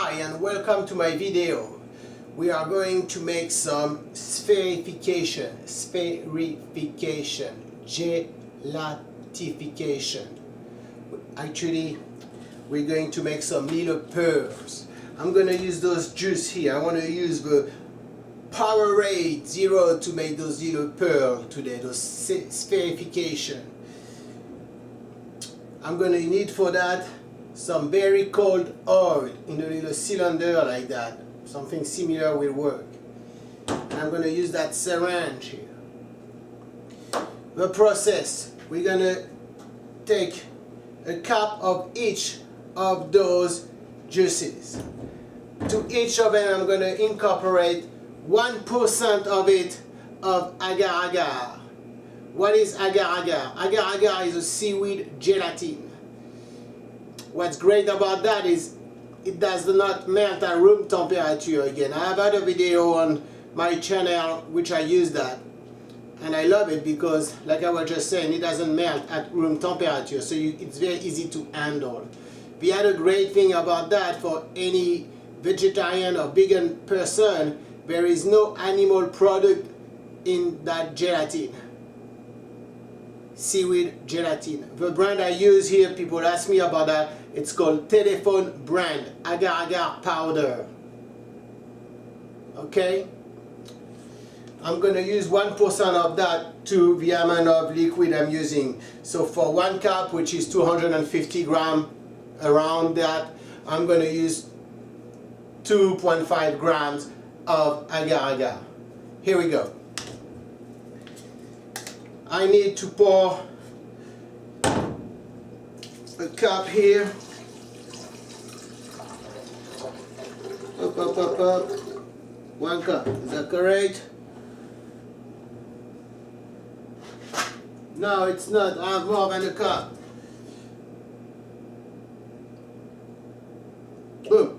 Hi and welcome to my video. We are going to make some spherification, gelatification. Actually, we're going to make some little pearls. I'm going to use those juice here. I want to use the Powerade 0 to make those little pearls today, those spherification. I'm going to need for that some very cold oil in a little cylinder like that. Something similar will work. And I'm going to use that syringe here. The process, we're going to take a cup of each of those juices. To each of them I'm going to incorporate 1% of it of Agar Agar. What is Agar Agar? Agar Agar is a seaweed gelatin. What's great about that is it does not melt at room temperature again. I have had a video on my channel which I use that, and I love it because, like I was just saying, it doesn't melt at room temperature, so it's very easy to handle. The other great thing about that, for any vegetarian or vegan person, there is no animal product in that gelatin. Seaweed gelatin. The brand I use here, people ask me about that, it's called Telephone brand, Agar Agar powder. Okay? I'm going to use 1% of that to the amount of liquid I'm using. So for 1 cup, which is 250 grams, around that, I'm going to use 2.5 grams of Agar Agar. Here we go. I need to pour a cup here. Up. 1 cup. Is that correct? No, it's not. I have more than a cup. Boom.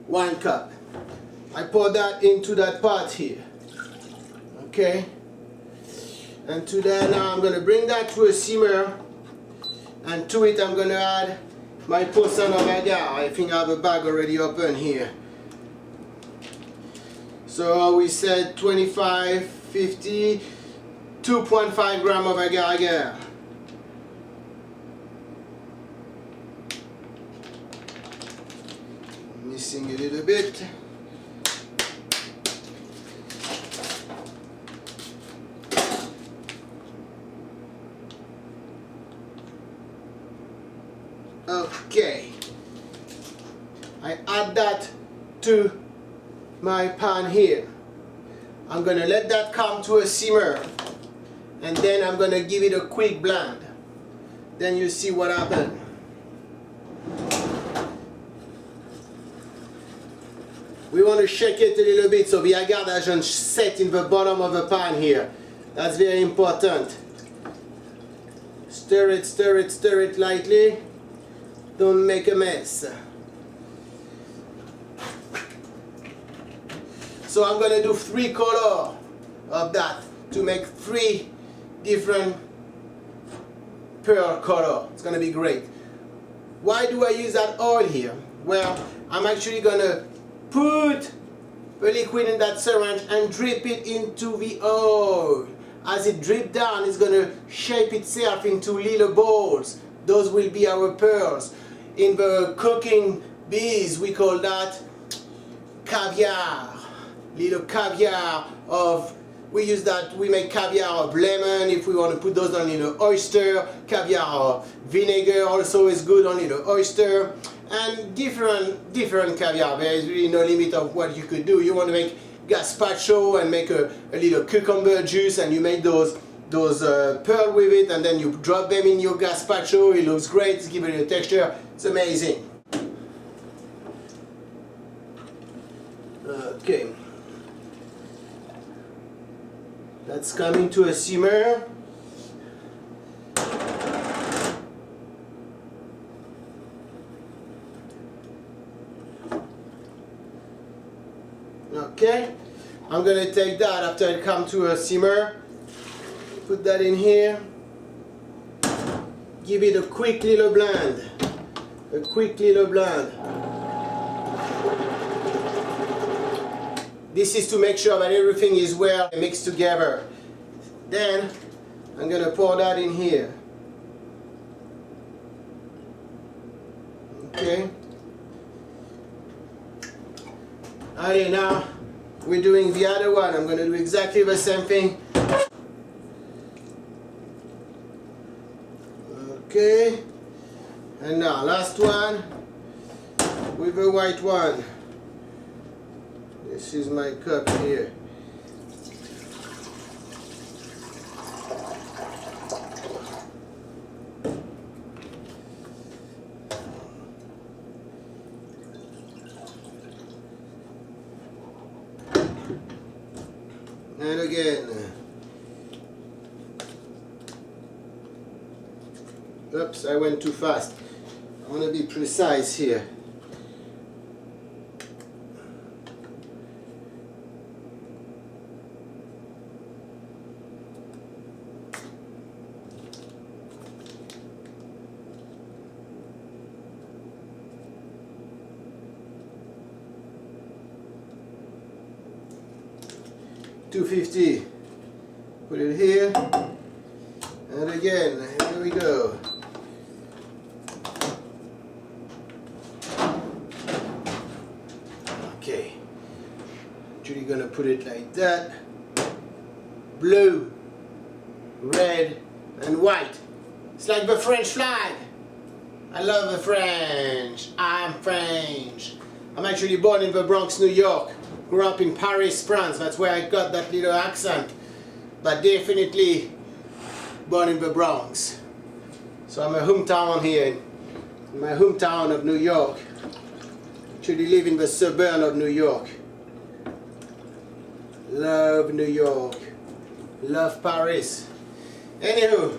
1 cup. I pour that into that pot here. Okay, and to that now I'm going to bring that to a simmer, and to it I'm going to add my portion of agar. I think I have a bag already open here. So we said 25, 50, 2.5 grams of agar agar. Missing a little bit. Okay, I add that to my pan here. I'm going to let that come to a simmer, and then I'm going to give it a quick blend. Then you see what happens. We want to shake it a little bit so the agar doesn't set in the bottom of the pan here. That's very important. Stir it lightly. Don't make a mess. So I'm going to do 3 colors of that to make 3 different pearl colors. It's going to be great. Why do I use that oil here? Well, I'm actually going to put the liquid in that syringe and drip it into the oil. As it drips down, it's going to shape itself into little balls. Those will be our pearls. In the cooking biz, we call that caviar. Little caviar of, we use that, we make caviar of lemon if we want to put those on little oyster. Caviar of vinegar also is good on little oyster. And different caviar. There is really no limit of what you could do. You want to make gazpacho and make a little cucumber juice, and you make those pearl with it, and then you drop them in your gazpacho. It looks great, it's giving it a texture, it's amazing. Okay, that's coming to a simmer. Okay, I'm going to take that after it comes to a simmer. Put that in here. Give it a quick little blend. a quick little blend. This is to make sure that everything is well mixed together. Then I'm going to pour that in here. Okay. Alright, now we're doing the other one. I'm going to do exactly the same thing. Okay. And now last one with the white one. This is my cup here. And again. Oops, I went too fast. I want to be precise here. $2.50. Put it here. And again, here we go. Okay. Actually gonna put it like that. Blue, red, and white. It's like the French flag. I love the French. I'm French. I'm actually born in the Bronx, New York. Grew up in Paris, France. That's where I got that little accent. But definitely born in the Bronx. So I'm a hometown here, in my hometown of New York. Actually live in the suburb of New York. Love New York. Love Paris. Anywho,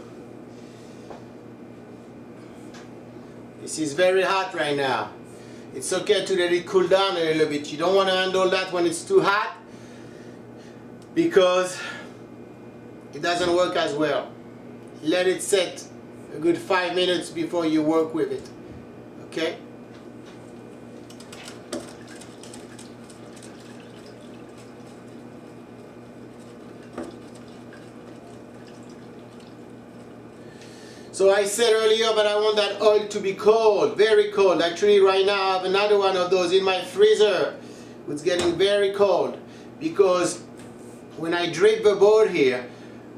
this is very hot right now. It's okay to let it cool down a little bit. You don't want to handle that when it's too hot because it doesn't work as well. Let it set a good 5 minutes before you work with it. Okay? So I said earlier that I want that oil to be cold, very cold. Actually right now I have another one of those in my freezer. It's getting very cold because when I drip the bowl here,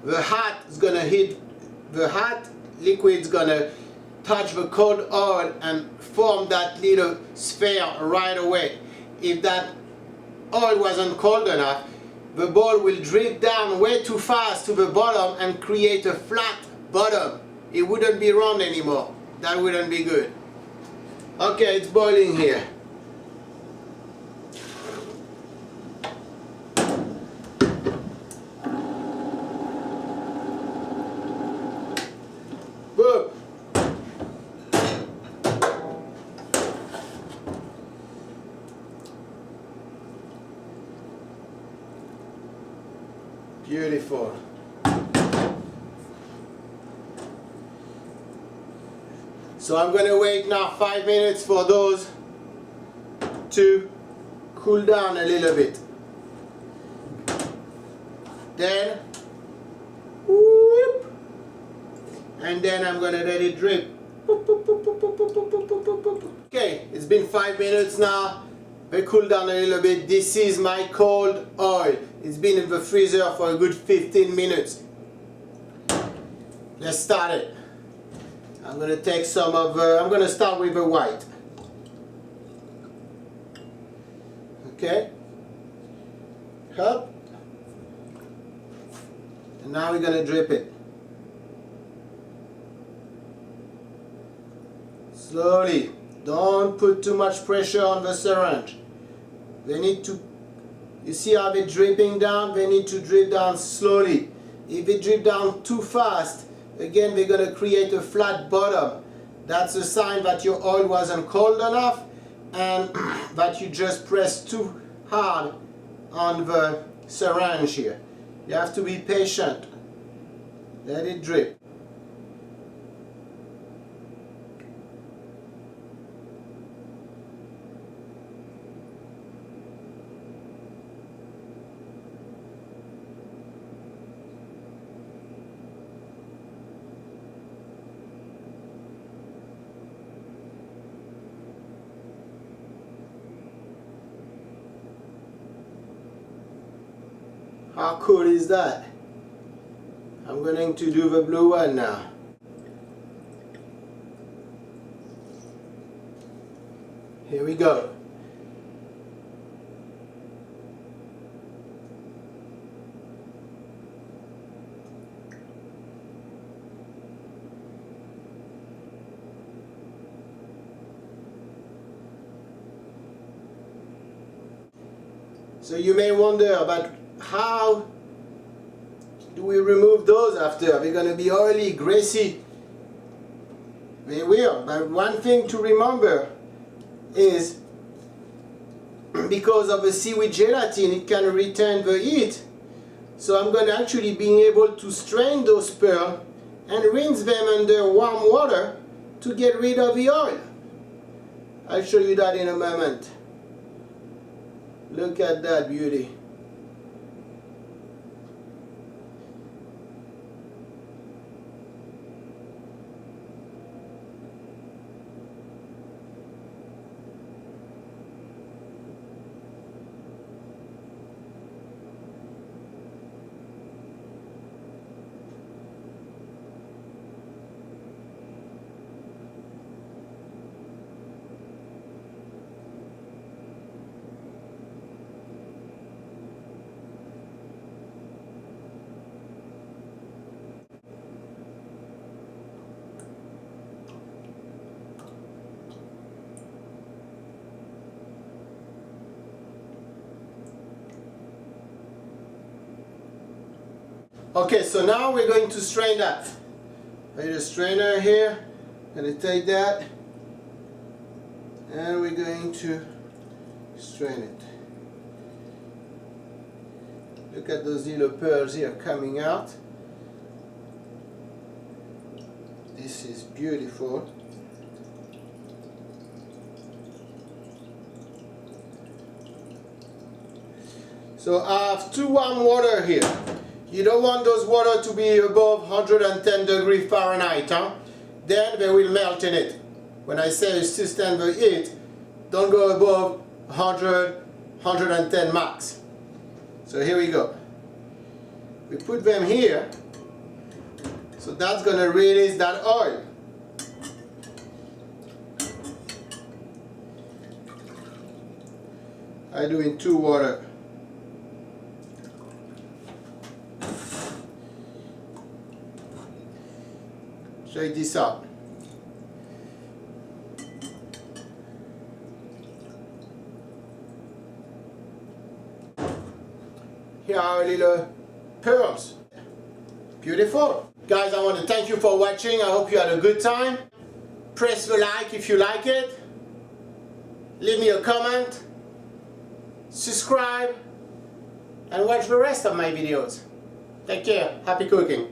the hot is gonna hit, the hot liquid's gonna touch the cold oil and form that little sphere right away. If that oil wasn't cold enough, the bowl will drip down way too fast to the bottom and create a flat bottom. It wouldn't be round anymore. That wouldn't be good. Okay, it's boiling here. Boom. Beautiful. So I'm going to wait now 5 minutes for those to cool down a little bit. Then, whoop, and then I'm going to let it drip. Okay, it's been 5 minutes now. They cool down a little bit. This is my cold oil. It's been in the freezer for a good 15 minutes. Let's start it. I'm going to take some of, I'm going to start with the white. Okay. Up. And now we're going to drip it. Slowly. Don't put too much pressure on the syringe. They need to, you see how they're dripping down? They need to drip down slowly. If they drip down too fast, again, they're going to create a flat bottom. That's a sign that your oil wasn't cold enough and that you just pressed too hard on the syringe here. You have to be patient. Let it drip. How cool is that? I'm going to do the blue one now. Here we go. So you may wonder about how do we remove those after? They're going to be oily, greasy. They will. But one thing to remember is because of the seaweed gelatin, it can retain the heat. So I'm going to actually be able to strain those pearls and rinse them under warm water to get rid of the oil. I'll show you that in a moment. Look at that beauty. Okay, so now we're going to strain that. I need a strainer here. I'm going to take that and we're going to strain it. Look at those little pearls here coming out. This is beautiful. So I have 2 warm water here. You don't want those water to be above 110 degrees Fahrenheit, huh? Then they will melt in it. When I say sustain the heat, don't go above 100, 110 max. So here we go. We put them here. So that's going to release that oil. I do in 2 water. Check this out. Here are our little pearls. Beautiful. Guys, I want to thank you for watching. I hope you had a good time. Press the like if you like it. Leave me a comment. Subscribe. And watch the rest of my videos. Take care. Happy cooking.